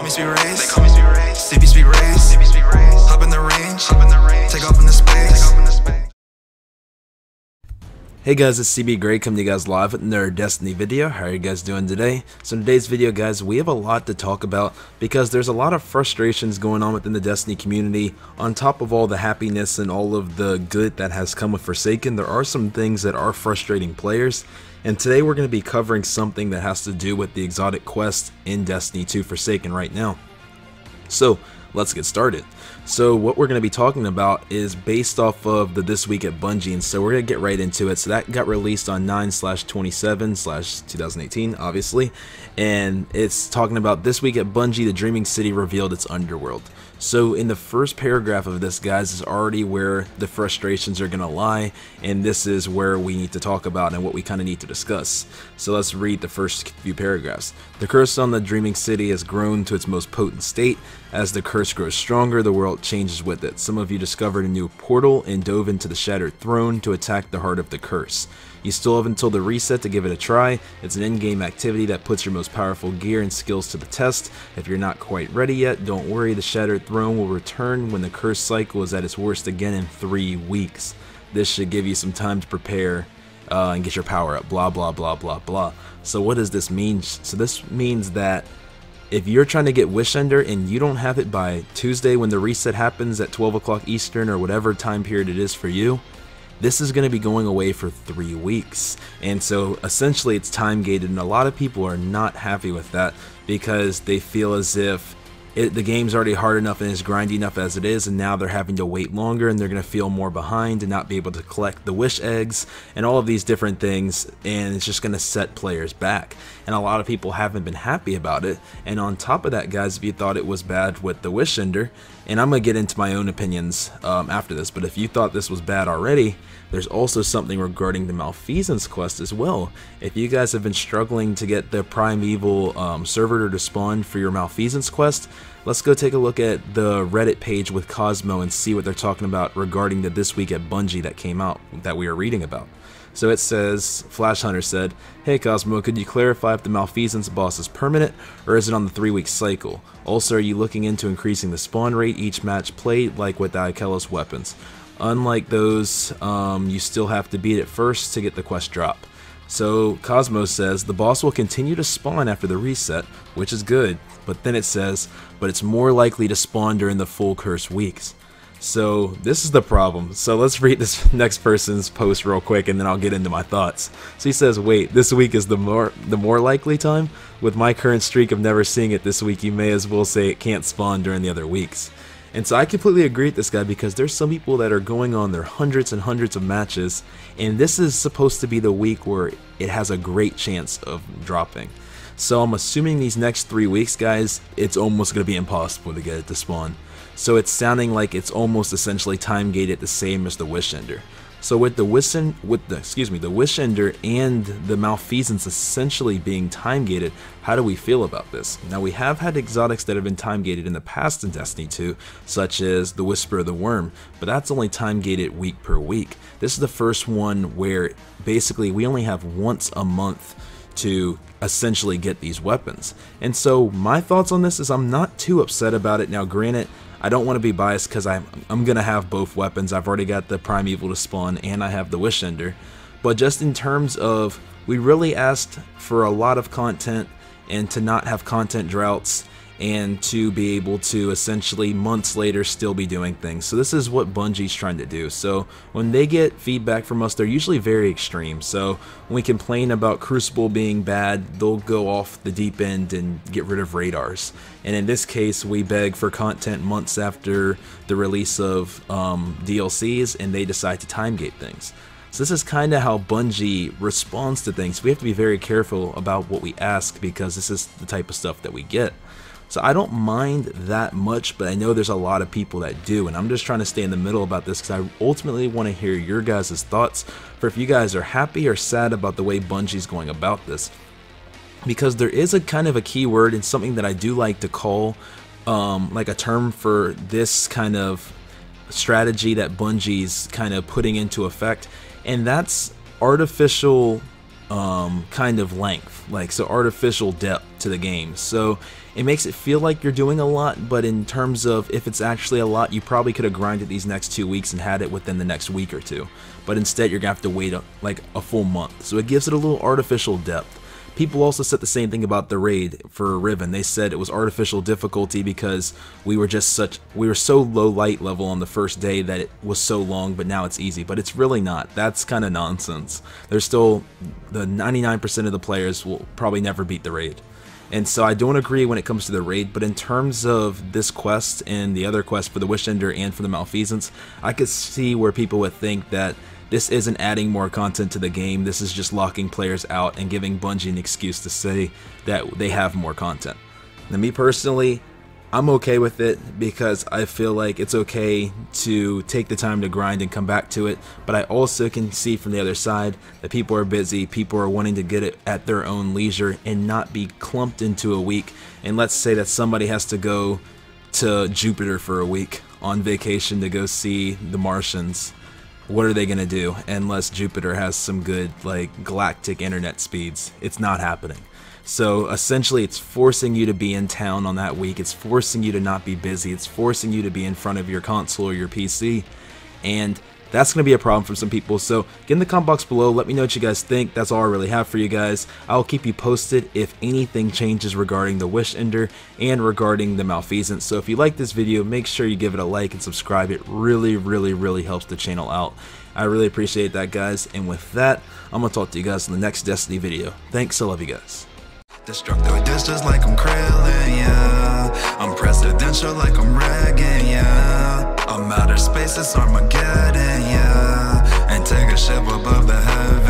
me Speed Race. CB Speed Race. Hop in the range. Take off into space. Hey guys, it's cbgray coming to you guys live with another Destiny video. How are you guys doing today? So in today's video, guys, we have a lot to talk about because there's a lot of frustrations going on within the Destiny community. On top of all the happiness and all of the good that has come with Forsaken, there are some things that are frustrating players. And today we're going to be covering something that has to do with the exotic quest in Destiny 2 Forsaken right now. So let's get started. So what we're going to be talking about is based off of the This Week at Bungie, and so we're going to get right into it. So that got released on 9/27/2018, obviously, and it's talking about This Week at Bungie, the Dreaming City revealed its underworld. So in the first paragraph of this, guys, is already where the frustrations are going to lie, and this is where we need to talk about and what we kind of need to discuss. So let's read the first few paragraphs. The curse on the Dreaming City has grown to its most potent state. As the curse grows stronger, the world changes with it. Some of you discovered a new portal and dove into the Shattered Throne to attack the heart of the curse. You still have until the reset to give it a try. It's an in-game activity that puts your most powerful gear and skills to the test. If you're not quite ready yet, don't worry, the Shattered Throne will return when the curse cycle is at its worst again in 3 weeks. This should give you some time to prepare and get your power up, blah blah blah blah blah. So what does this mean? So this means that if you're trying to get Wishender and you don't have it by Tuesday when the reset happens at 12 o'clock Eastern or whatever time period it is for you, this is going to be going away for 3 weeks. And so essentially it's time gated, and a lot of people are not happy with that because they feel as if the game's already hard enough and is grindy enough as it is, and now they're having to wait longer and they're going to feel more behind and not be able to collect the wish eggs and all of these different things, and it's just going to set players back. And a lot of people haven't been happy about it. And on top of that, guys, if you thought it was bad with the wish ender, and I'm going to get into my own opinions after this, but if you thought this was bad already, there's also something regarding the Malfeasance quest as well. If you guys have been struggling to get the primeval servitor to spawn for your Malfeasance quest, let's go take a look at the Reddit page with Cosmo and see what they're talking about regarding the This Week at Bungie that came out that we are reading about. So it says, Flash Hunter said, "Hey Cosmo, could you clarify if the Malfeasance boss is permanent or is it on the 3-week cycle? Also, are you looking into increasing the spawn rate each match played like with the Ikelos weapons? Unlike those, you still have to beat it first to get the quest drop." So Cosmo says the boss will continue to spawn after the reset, which is good, but then it says, but it's more likely to spawn during the full curse weeks. So this is the problem. So let's read this next person's post real quick and then I'll get into my thoughts. So he says, wait, this week is the more likely time? With my current streak of never seeing it this week, you may as well say it can't spawn during the other weeks. And so I completely agree with this guy because there's some people that are going on their hundreds and hundreds of matches, and this is supposed to be the week where it has a great chance of dropping. So I'm assuming these next 3 weeks, guys, it's almost going to be impossible to get it to spawn. So it's sounding like it's almost essentially time gated the same as the Wishender. So with the Wishender and the Malfeasance essentially being time gated, how do we feel about this? Now we have had exotics that have been time gated in the past in Destiny 2, such as the Whisper of the Worm, but that's only time gated week per week. This is the first one where basically we only have once a month to essentially get these weapons. And so my thoughts on this is I'm not too upset about it. Now granted, I don't want to be biased because I'm going to have both weapons. I've already got the Primeval to spawn and I have the Wishender. But just in terms of, we really asked for a lot of content and to not have content droughts and to be able to essentially months later still be doing things. So this is what Bungie's trying to do. So when they get feedback from us, they're usually very extreme. So when we complain about Crucible being bad, they'll go off the deep end and get rid of radars. And in this case, we beg for content months after the release of DLCs, and they decide to time gate things. So this is kind of how Bungie responds to things. We have to be very careful about what we ask because this is the type of stuff that we get. So I don't mind that much, but I know there's a lot of people that do, and I'm just trying to stay in the middle about this because I ultimately want to hear your guys' thoughts for if you guys are happy or sad about the way Bungie's going about this. Because there is a kind of a key word and something that I do like to call like a term for this kind of strategy that Bungie's kind of putting into effect, and that's artificial kind of length, like so artificial depth to the game. So it makes it feel like you're doing a lot, but in terms of if it's actually a lot, you probably could have grinded these next 2 weeks and had it within the next week or two. But instead you're gonna have to wait like a full month. So it gives it a little artificial depth. People also said the same thing about the raid for Riven. They said it was artificial difficulty because we were so low light level on the first day that it was so long, but now it's easy. But it's really not. That's kind of nonsense. There's still the 99% of the players will probably never beat the raid. And so I don't agree when it comes to the raid, but in terms of this quest and the other quest for the Wishender and for the Malfeasance, I could see where people would think that this isn't adding more content to the game, this is just locking players out and giving Bungie an excuse to say that they have more content. Now me personally, I'm okay with it because I feel like it's okay to take the time to grind and come back to it, but I also can see from the other side that people are busy, people are wanting to get it at their own leisure and not be clumped into a week. And let's say that somebody has to go to Jupiter for a week on vacation to go see the Martians. What are they going to do unless Jupiter has some good like galactic internet speeds? It's not happening. So essentially it's forcing you to be in town on that week, it's forcing you to not be busy, it's forcing you to be in front of your console or your PC, and that's going to be a problem for some people. So get in the comment box below, let me know what you guys think. That's all I really have for you guys. I'll keep you posted if anything changes regarding the Wishender and regarding the Malfeasance. So if you like this video, make sure you give it a like and subscribe. It really helps the channel out. I really appreciate that, guys, and with that, I'm going to talk to you guys in the next Destiny video. Thanks, I love you guys. Destructo dish just like I'm Krillin, yeah. I'm presidential like I'm Reagan, yeah. I'm outer space, it's Armageddon, yeah. And take a ship above the heavens.